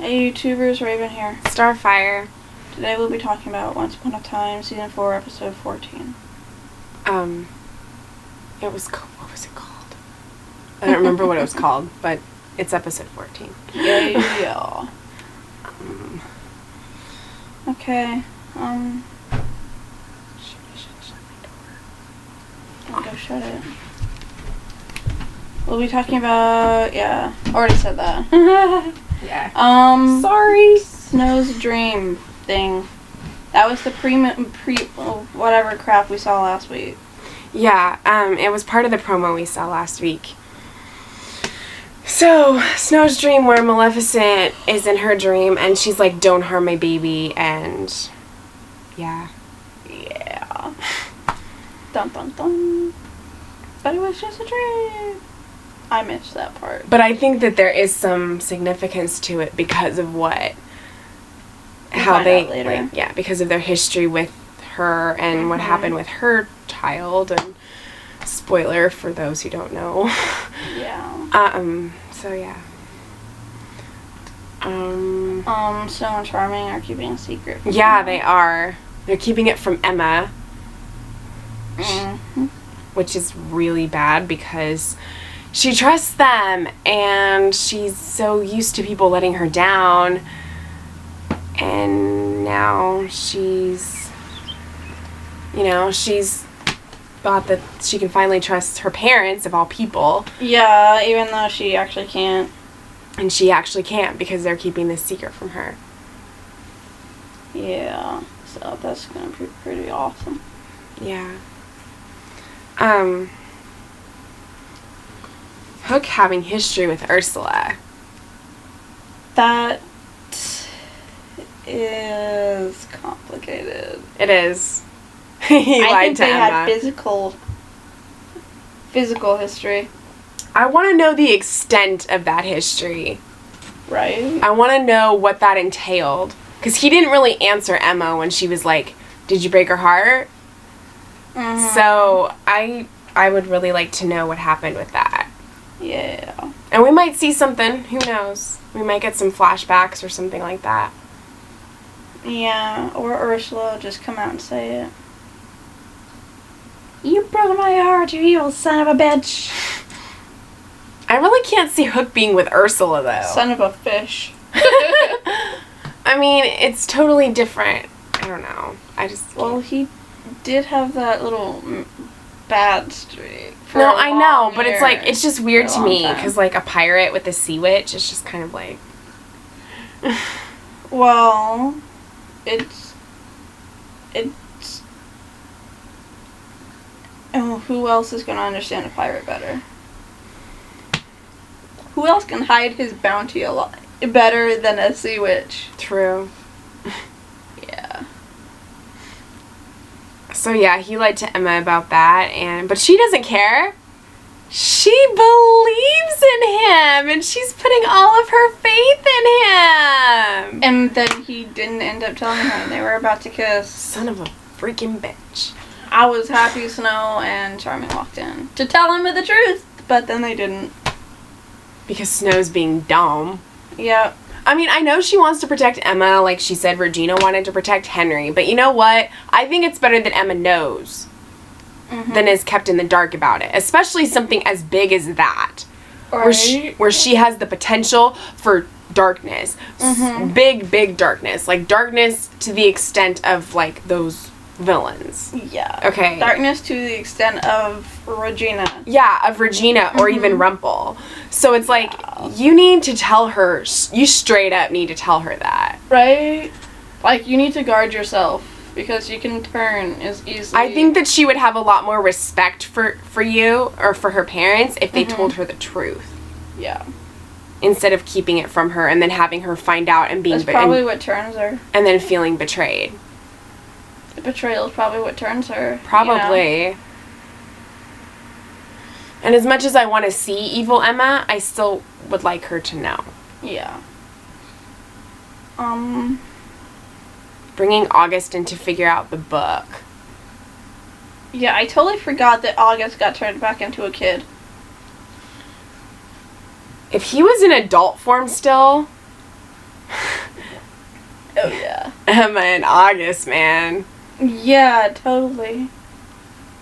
Hey YouTubers, Raven here. Starfire. Today we'll be talking about Once Upon a Time, Season 4, Episode 14. What was it called? I don't remember what it was called, but it's Episode 14. Yeah. Okay, Shut my door. I'll go shut it. We'll be talking about, already said that. Yeah. Sorry. Snow's dream thing. That was the whatever crap we saw last week. Yeah, it was part of the promo we saw last week. So, Snow's dream where Maleficent is in her dream and she's like, don't harm my baby, and yeah. Yeah. Dun dun dun. But it was just a dream. I missed that part. But I think that there is some significance to it because of because of their history with her and what happened with her child, and spoiler for those who don't know. Yeah. So yeah. Snow and Charming are keeping a secret. Yeah, they are. They're keeping it from Emma, which is really bad because she trusts them and she's so used to people letting her down, and now she's thought that she can finally trust her parents, of all people. Yeah, even though she actually can't. And she actually can't because they're keeping this secret from her. Yeah, so that's gonna be pretty awesome. Yeah. Hook having history with Ursula. That is complicated. It is. He lied to Emma. I think they had physical history. I want to know the extent of that history. Right? I want to know what that entailed. Because he didn't really answer Emma when she was like, did you break her heart? Mm-hmm. So I would really like to know what happened with that. Yeah. And we might see something. Who knows? We might get some flashbacks or something like that. Yeah, or Ursula just come out and say it. You broke my heart, you evil son of a bitch. I really can't see Hook being with Ursula, though. Son of a fish. I mean, it's totally different. I don't know. Well, he did have that little bad streak. No, I know, but it's like, it's just weird to me, time. because like a pirate with a sea witch, it's just kind of like... Well, oh, who else is going to understand a pirate better? Who else can hide his bounty a lot better than a sea witch? True. Yeah. So yeah, he lied to Emma about that, but she doesn't care. She believes in him, and she's putting all of her faith in him. And then he didn't end up telling her, and they were about to kiss. Son of a freaking bitch. I was happy Snow and Charming walked in to tell him the truth, but then they didn't. Because Snow's being dumb. Yep. I mean, I know she wants to protect Emma, like she said Regina wanted to protect Henry, but you know what? I think it's better that Emma knows than is kept in the dark about it, especially something as big as that. Right. Where she has the potential for darkness. Big darkness. Like, darkness to the extent of, like, those villains. Yeah. Okay. Darkness to the extent of Regina. Yeah, of Regina or even Rumple. So it's like, you need to tell her, you straight up need to tell her that. Right? Like, you need to guard yourself, because you can turn as easily. I think that she would have a lot more respect for you, or for her parents, if they told her the truth. Yeah. Instead of keeping it from her and then having her find out and being... That's probably what turns her. And then feeling betrayed. The betrayal is probably what turns her. Probably. You know? And as much as I want to see evil Emma, I still would like her to know. Yeah. Bringing August in to figure out the book. Yeah, I totally forgot that August got turned back into a kid. If he was in adult form still, Oh, yeah. Emma and August, man. Yeah, totally.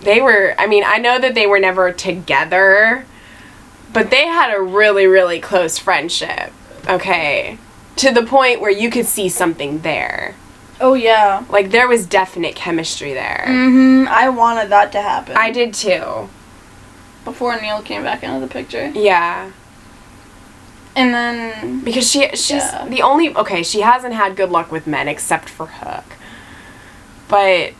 They were, I mean, I know that they were never together, but they had a really, really close friendship, okay? To the point where you could see something there. Oh, yeah. Like, there was definite chemistry there. Mm-hmm. I wanted that to happen. I did too. Before Neil came back into the picture. Yeah. And then... Because she's the only... Okay, she hasn't had good luck with men except for Hook. But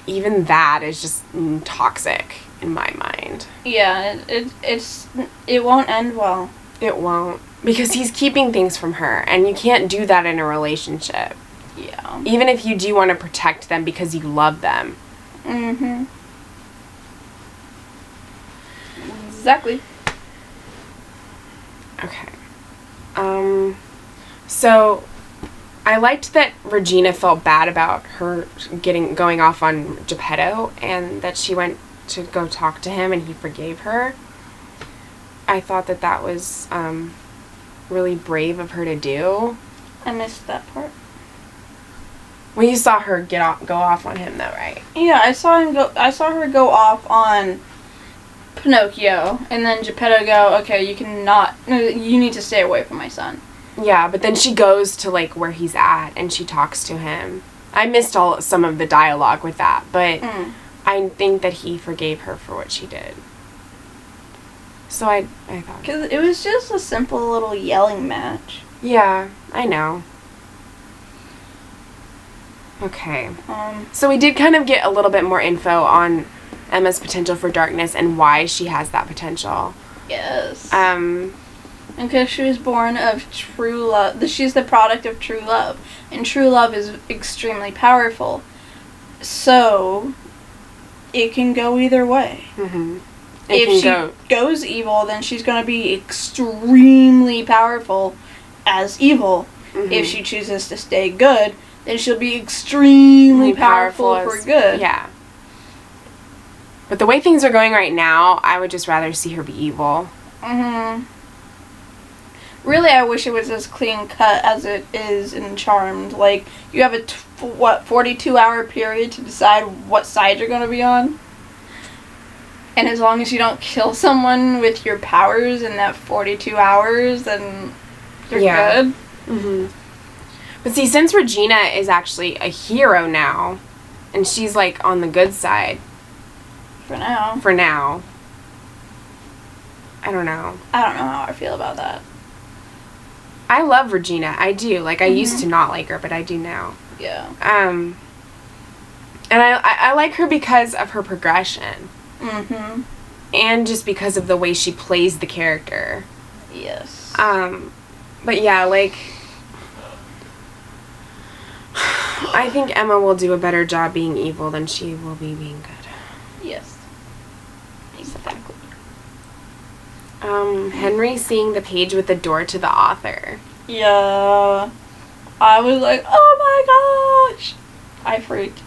even that is just toxic in my mind. Yeah, it won't end well. It won't. Because he's keeping things from her, and you can't do that in a relationship. Yeah. Even if you do want to protect them because you love them. Mm-hmm. Exactly. Okay. So I liked that Regina felt bad about her going off on Geppetto, and that she went to go talk to him and he forgave her. I thought that was really brave of her to do. I missed that part. Well, you saw her go off on him though, right? Yeah, I saw her go off on Pinocchio, and then Geppetto go, okay, you need to stay away from my son. Yeah, but then she goes to, like, where he's at, and she talks to him. I missed some of the dialogue with that, but I think that he forgave her for what she did. So I thought... Because it was just a simple little yelling match. Yeah, I know. Okay. So we did kind of get a little bit more info on Emma's potential for darkness and why she has that potential. Yes. Because she was born of true love. She's the product of true love. And true love is extremely powerful. So, it can go either way. Mm-hmm. If she goes evil, then she's going to be extremely powerful as evil. Mm-hmm. If she chooses to stay good, then she'll be extremely powerful for good. Yeah. But the way things are going right now, I would just rather see her be evil. Mm-hmm. Really, I wish it was as clean cut as it is in Charmed. Like, you have a 42-hour period to decide what side you're going to be on. And as long as you don't kill someone with your powers in that 42 hours, then you're good. Mm-hmm. But see, since Regina is actually a hero now, and she's, like, on the good side. For now. I don't know. I don't know how I feel about that. I love Regina. I do. Like, I used to not like her, but I do now. Yeah. And I like her because of her progression. Mm-hmm. And just because of the way she plays the character. Yes. But yeah, like, I think Emma will do a better job being evil than she will be being good. Yes. Exactly. Henry seeing the page with the door to the author. Yeah. I was like, oh my gosh! I freaked.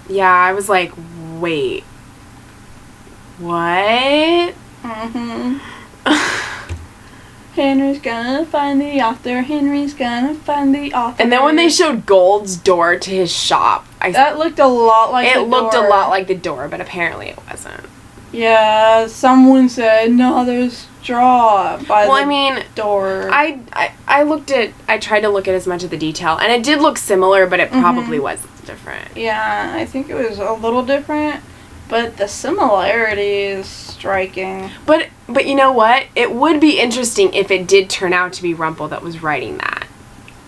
Yeah, I was like, wait. What? Mm-hmm. Henry's gonna find the author. Henry's gonna find the author. And then when they showed Gold's door to his shop, that looked a lot like the door. It looked a lot like the door, but apparently it wasn't. Yeah, someone said, no, there's straw by the door. I tried to look at as much of the detail, and it did look similar, but it probably was different. Yeah, I think it was a little different, but the similarity is striking. But you know what? It would be interesting if it did turn out to be Rumple that was writing that.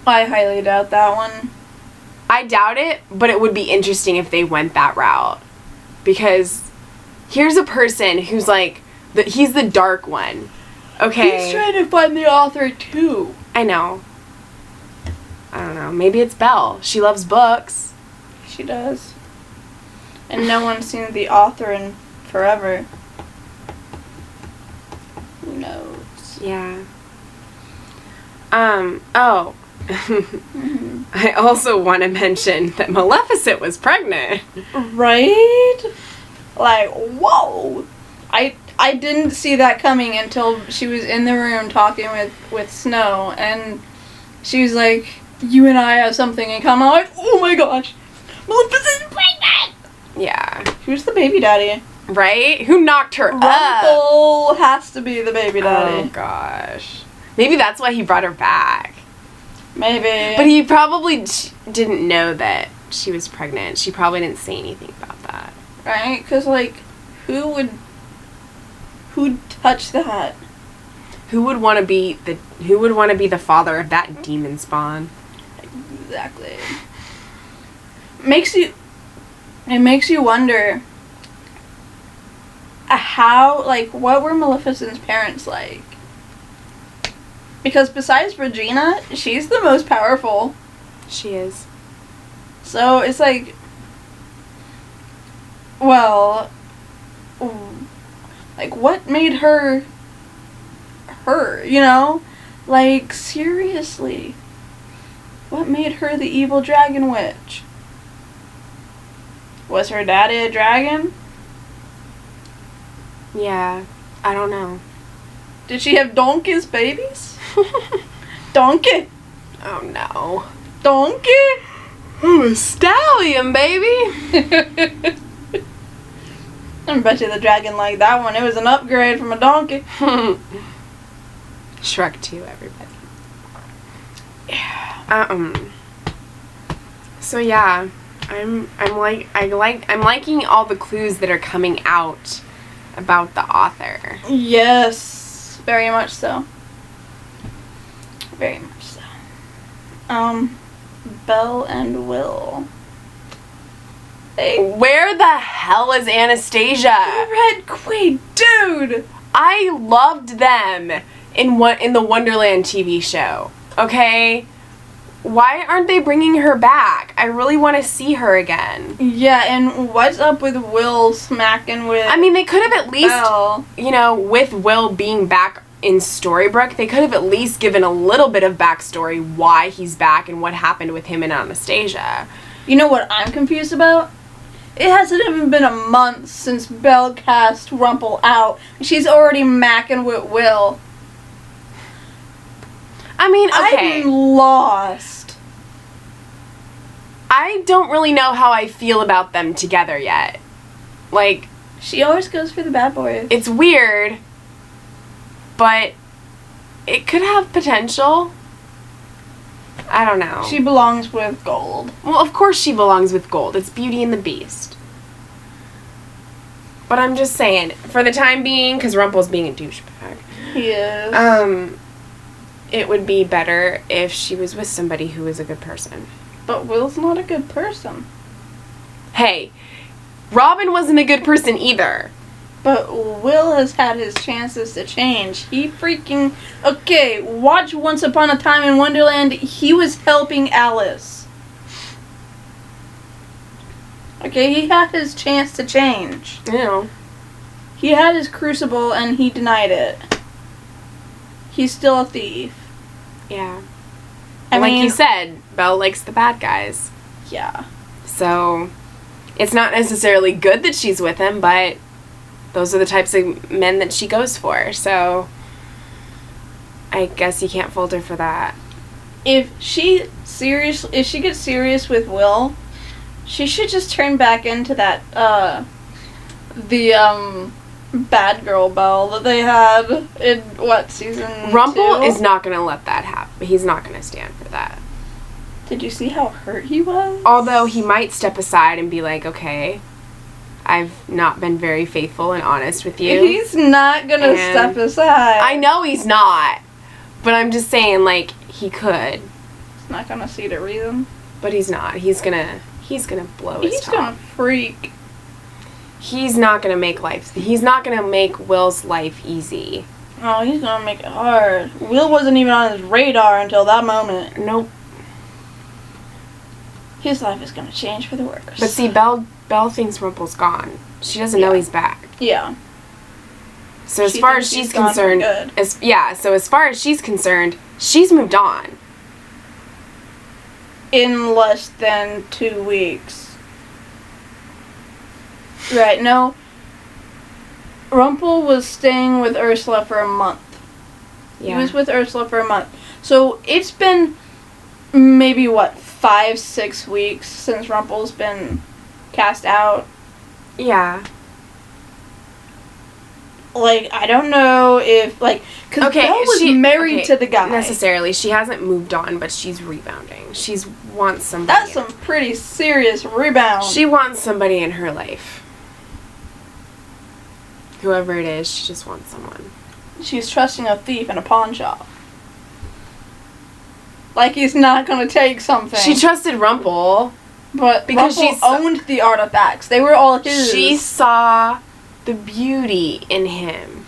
I highly doubt that one. I doubt it, but it would be interesting if they went that route. Because here's a person who's like, he's the dark one. Okay. He's trying to find the author too. I know. I don't know. Maybe it's Belle. She loves books. She does. And no one's seen the author in forever. Who knows? Yeah. Oh. I also want to mention that Maleficent was pregnant. Right? Like, whoa! I didn't see that coming until she was in the room talking with Snow, and she was like, you and I have something in common. I'm like, oh my gosh, Maleficent's pregnant! Yeah. Who's the baby daddy? Right? Who knocked her up? Rumple has to be the baby Oh, daddy. gosh. Maybe that's why he brought her back. Maybe. But he probably didn't know that she was pregnant. She probably didn't say anything about that. Right? Because, like, who'd touch that? Who would want to be the father of that demon spawn? Exactly. It makes you wonder how, like, what were Maleficent's parents like? Because besides Regina, she's the most powerful. She is. So it's like, well, like, what made her, you know? Like, seriously. What made her the evil dragon witch? Was her daddy a dragon? Yeah. I don't know. Did she have donkeys babies? Donkey. Oh, no. Donkey? I'm a stallion, baby. I bet you the dragon liked that one. It was an upgrade from a donkey. Shrek 2, everybody. Yeah. So yeah, I'm liking all the clues that are coming out about the author. Yes, very much so. Very much so. Belle and Will. Where the hell is Anastasia? Red Queen, dude. I loved them in the Wonderland TV show. Okay? Why aren't they bringing her back? I really want to see her again. Yeah, and what's up with Will smacking with I mean, they could have at least, Belle? with Will being back in Storybrooke, they could have at least given a little bit of backstory why he's back and what happened with him and Anastasia. You know what I'm confused about? It hasn't even been a month since Belle cast Rumple out. She's already macking with Will. I mean, okay. I'm lost. I don't really know how I feel about them together yet. Like, She always goes for the bad boys. it's weird, but it could have potential. I don't know. She belongs with Gold. Well, of course she belongs with Gold. It's Beauty and the Beast. But I'm just saying, for the time being, because Rumple's being a douchebag, He is. it would be better if she was with somebody who is a good person. But Will's not a good person. Hey, Robin wasn't a good person either. But Will has had his chances to change. He freaking... Okay, watch Once Upon a Time in Wonderland. He was helping Alice. Okay, he had his chance to change. You know. He had his crucible and he denied it. He's still a thief. Yeah. I Like mean, you said, Belle likes the bad guys. yeah. So, it's not necessarily good that she's with him, but those are the types of men that she goes for. So, I guess you can't fault her for that. If she gets serious with Will, she should just turn back into that bad girl Belle that they had in season Rumple 2? is not going to let that happen. He's not going to stand for that. Did you see how hurt he was? Although he might step aside and be like, okay, I've not been very faithful and honest with you. He's not gonna And step aside. I know he's not. But I'm just saying, like, he could. He's not gonna see the reason. But he's not. He's gonna blow his He's top. gonna freak. He's not gonna make Will's life easy. Oh, he's gonna make it hard. Will wasn't even on his radar until that moment. Nope. His life is gonna change for the worse. But see, Belle thinks Rumple's gone. She doesn't know he's back. Yeah. So as She far thinks as he's she's gone for concerned, good. so as far as she's concerned, she's moved on. In less than 2 weeks. Right, no. Rumple was staying with Ursula for a month. Yeah. He was with Ursula for a month. So it's been maybe 5-6 weeks since Rumple's been cast out. Yeah. Like, I don't know if, like, because Belle was married to the guy. Necessarily. She hasn't moved on, but she's rebounding. She wants somebody. That's some pretty serious rebound. She wants somebody in her life. Whoever it is, she just wants someone. She's trusting a thief in a pawn shop. Like he's not going to take something. She trusted Rumple. But because Rumple owned the artifacts. They were all his. She saw the beauty in him.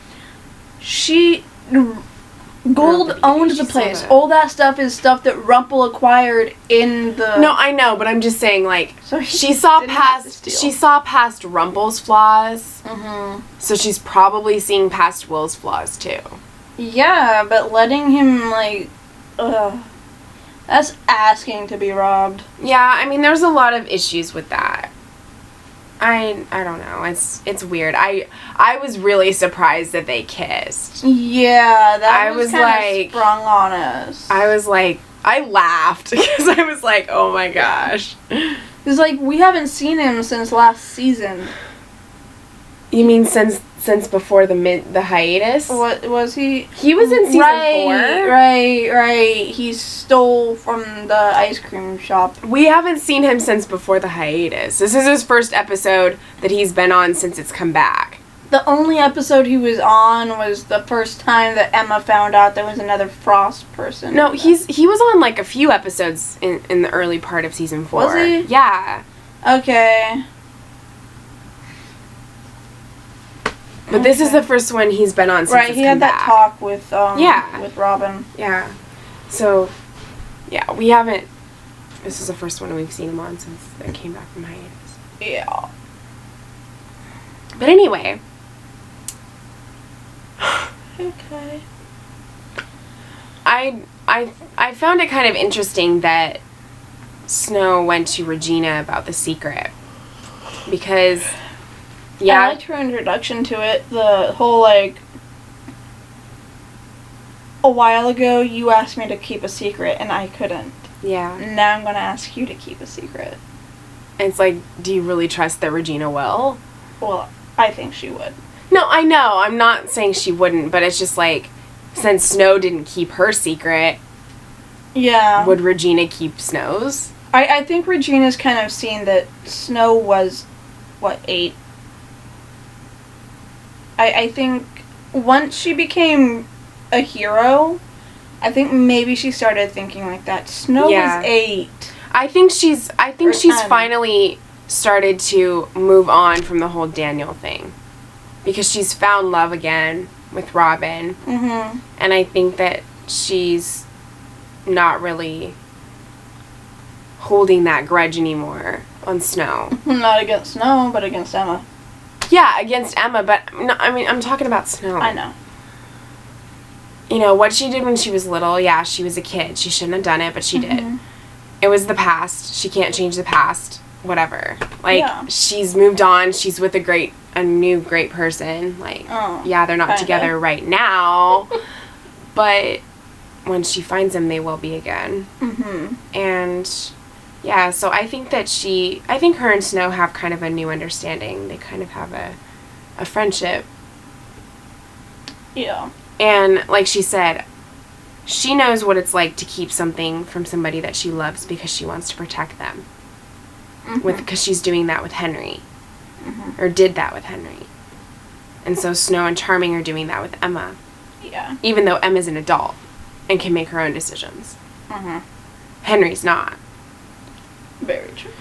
Gold owned the place. All that stuff is stuff that Rumple acquired in the... No, I know, but I'm just saying, like, so she saw past Rumple's flaws. Mm-hmm. So she's probably seeing past Will's flaws, too. Yeah, but letting him, like... that's asking to be robbed. Yeah, I mean, there's a lot of issues with that. I don't know. It's weird. I was really surprised that they kissed. Yeah, that was kind of sprung on us. I was like, I laughed because I was like, oh my gosh. It's like we haven't seen him since last season. You mean since before the hiatus? What was he? He was in season 4. Right. He stole from the ice cream shop. We haven't seen him since before the hiatus. This is his first episode that he's been on since it's come back. The only episode he was on was the first time that Emma found out there was another Frost person. No, he was on like a few episodes in the early part of season 4. Was he? Yeah. Okay. But this is the first one he's been on since Right, he had that talk with with Robin. Yeah. So, yeah, we haven't... This is the first one we've seen him on since they came back from hiatus. Yeah. But anyway. Okay. I found it kind of interesting that Snow went to Regina about the secret. Because... Yeah. I liked her introduction to it. The whole, like, a while ago you asked me to keep a secret and I couldn't. Yeah. Now I'm going to ask you to keep a secret. And it's like, do you really trust that Regina will? Well, I think she would. No, I know. I'm not saying she wouldn't, but it's just like, since Snow didn't keep her secret, yeah, would Regina keep Snow's? I think Regina's kind of seen that Snow was, 8? I think once she became a hero, I think maybe she started thinking like that. Snow was 8. I think she's finally started to move on from the whole Daniel thing. Because she's found love again with Robin. Mm-hmm. And I think that she's not really holding that grudge anymore on Snow. Not against Snow, but against Emma. Yeah, against Emma, but no, I mean, I'm talking about Snow. I know. You know, what she did when she was little, yeah, she was a kid. She shouldn't have done it, but she did. It was the past. She can't change the past. Whatever. Like, she's moved on. She's with a new great person. Like, yeah, they're not together right now, but when she finds him, they will be again. Mm-hmm. And... yeah, so I think that I think her and Snow have kind of a new understanding. They kind of have a friendship. Yeah. And like she said, she knows what it's like to keep something from somebody that she loves because she wants to protect them. Mm-hmm. Because she's doing that with Henry. Mm-hmm. Or did that with Henry. And so Snow and Charming are doing that with Emma. Yeah. Even though Emma's an adult and can make her own decisions. Mm-hmm. Henry's not. Very true.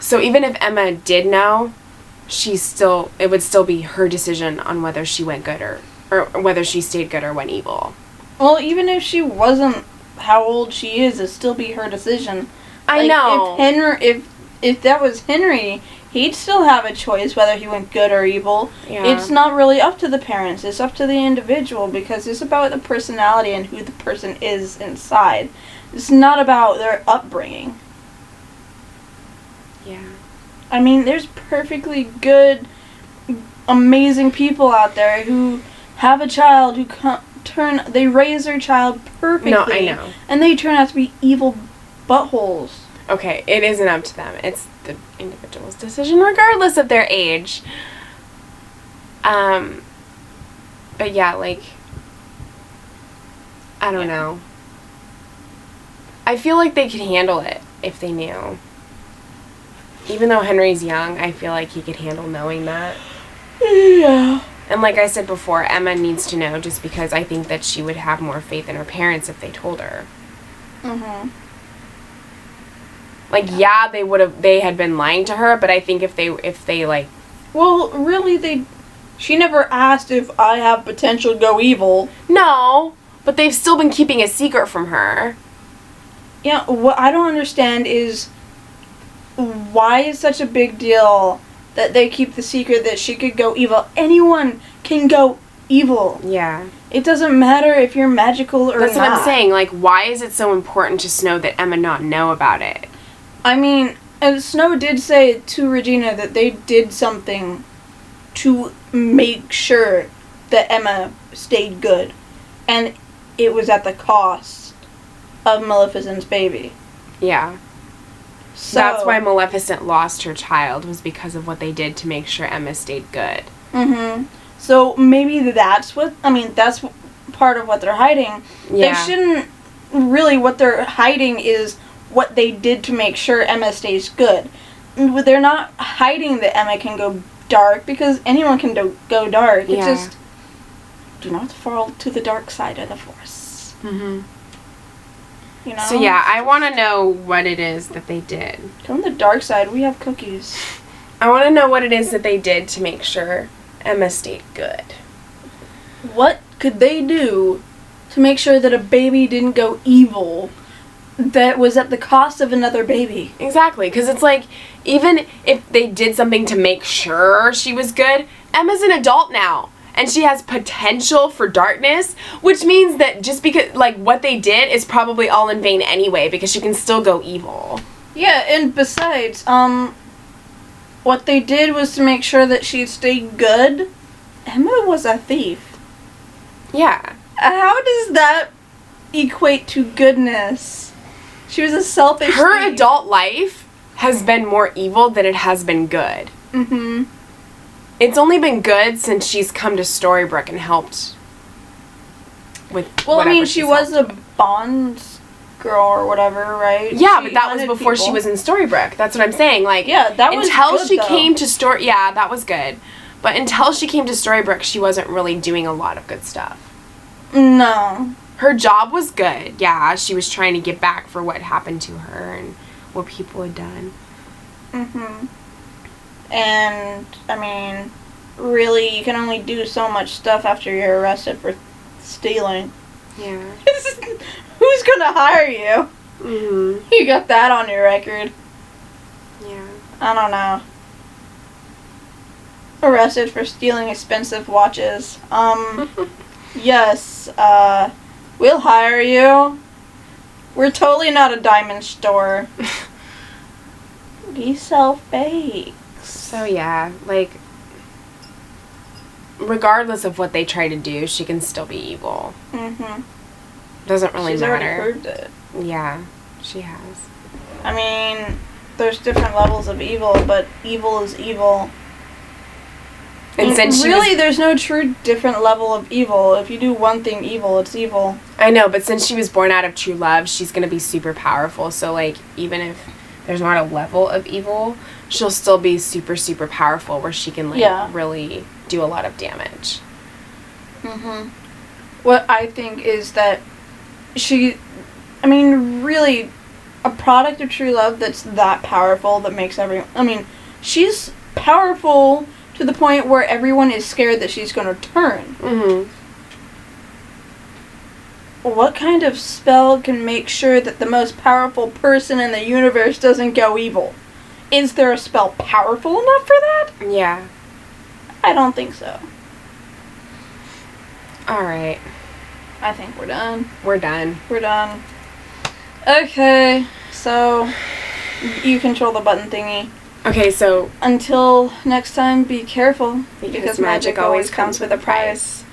So even if Emma did know, it would still be her decision on whether she went good or whether she stayed good or went evil. Well, even if she wasn't how old she is, it'd still be her decision. I know. If that was Henry, he'd still have a choice whether he went good or evil. Yeah. It's not really up to the parents. It's up to the individual because it's about the personality and who the person is inside. It's not about their upbringing. Yeah. I mean, there's perfectly good, amazing people out there who have a child who they raise their child perfectly. No, I know. And they turn out to be evil buttholes. Okay, it isn't up to them. It's the individual's decision regardless of their age. But yeah, like, I don't know. I feel like they could handle it if they knew. Even though Henry's young, I feel like he could handle knowing that. Yeah. And like I said before, Emma needs to know just because I think that she would have more faith in her parents if they told her. Mhm. Like, yeah, they had been lying to her, but I think if they like... Well, really, she never asked if I have potential to go evil. No, but they've still been keeping a secret from her. Yeah, what I don't understand is why is such a big deal that they keep the secret that she could go evil. Anyone can go evil. Yeah. It doesn't matter if you're magical or That's not. what I'm saying. Like, why is it so important to Snow that Emma not know about it? I mean, and Snow did say to Regina that they did something to make sure that Emma stayed good. And it was at the cost of Maleficent's baby. Yeah. So, That's why Maleficent lost her child, was because of what they did to make sure Emma stayed good. Mm-hmm. So maybe that's that's part of what they're hiding. Yeah. They shouldn't really, what they're hiding is what they did to make sure Emma stays good. They're not hiding that Emma can go dark, because anyone can go dark. Yeah. It's just, do not fall to the dark side of the Force. Mm-hmm. You know? So yeah, I want to know what it is that they did. Come to the dark side, we have cookies. I want to know what it is that they did to make sure Emma stayed good. What could they do to make sure that a baby didn't go evil that was at the cost of another baby? Exactly, because it's like, even if they did something to make sure she was good, Emma's an adult now. And she has potential for darkness, which means that just because, like, what they did is probably all in vain anyway, because she can still go evil. Yeah, and besides, what they did was to make sure that she stayed good. Emma was a thief. Yeah. How does that equate to goodness? She was a selfish Her thief. adult life has been more evil than it has been good. Mm-hmm. It's only been good since she's come to Storybrooke and helped with Well, I mean, whatever she she's was helped a Bond girl or whatever, right? Yeah, She but that was hunted before she people. was in Storybrooke. That's what I'm saying. Like, Yeah, that was until good, she though. came to yeah, that was good. But until she came to Storybrooke, she wasn't really doing a lot of good stuff. No. Her job was good. Yeah, she was trying to get back for what happened to her and what people had done. Mm-hmm. And, I mean, really, you can only do so much stuff after you're arrested for stealing. Yeah. Who's gonna hire you? Mm-hmm. You got that on your record. Yeah. I don't know. Arrested for stealing expensive watches. Yes, we'll hire you. We're totally not a diamond store. We sell fakes. So yeah, like, regardless of what they try to do, she can still be evil. Mm-hmm. Doesn't really She's matter. already proved it. Yeah, she has. I mean, there's different levels of evil, but evil is evil. And since she really, was, there's no true different level of evil. If you do one thing evil, it's evil. I know, but since she was born out of true love, she's gonna be super powerful. So like, even if there's not a level of evil, she'll still be super, super powerful, where she can like really do a lot of damage. Mm-hmm. What I think is that really, a product of true love that's that powerful that makes she's powerful to the point where everyone is scared that she's going to turn. Mm-hmm. What kind of spell can make sure that the most powerful person in the universe doesn't go evil? Is there a spell powerful enough for that? Yeah. I don't think so. All right. I think we're done. We're done. We're done. Okay, so you control the button thingy. Okay, so Until next time, be careful. because magic always comes with a price.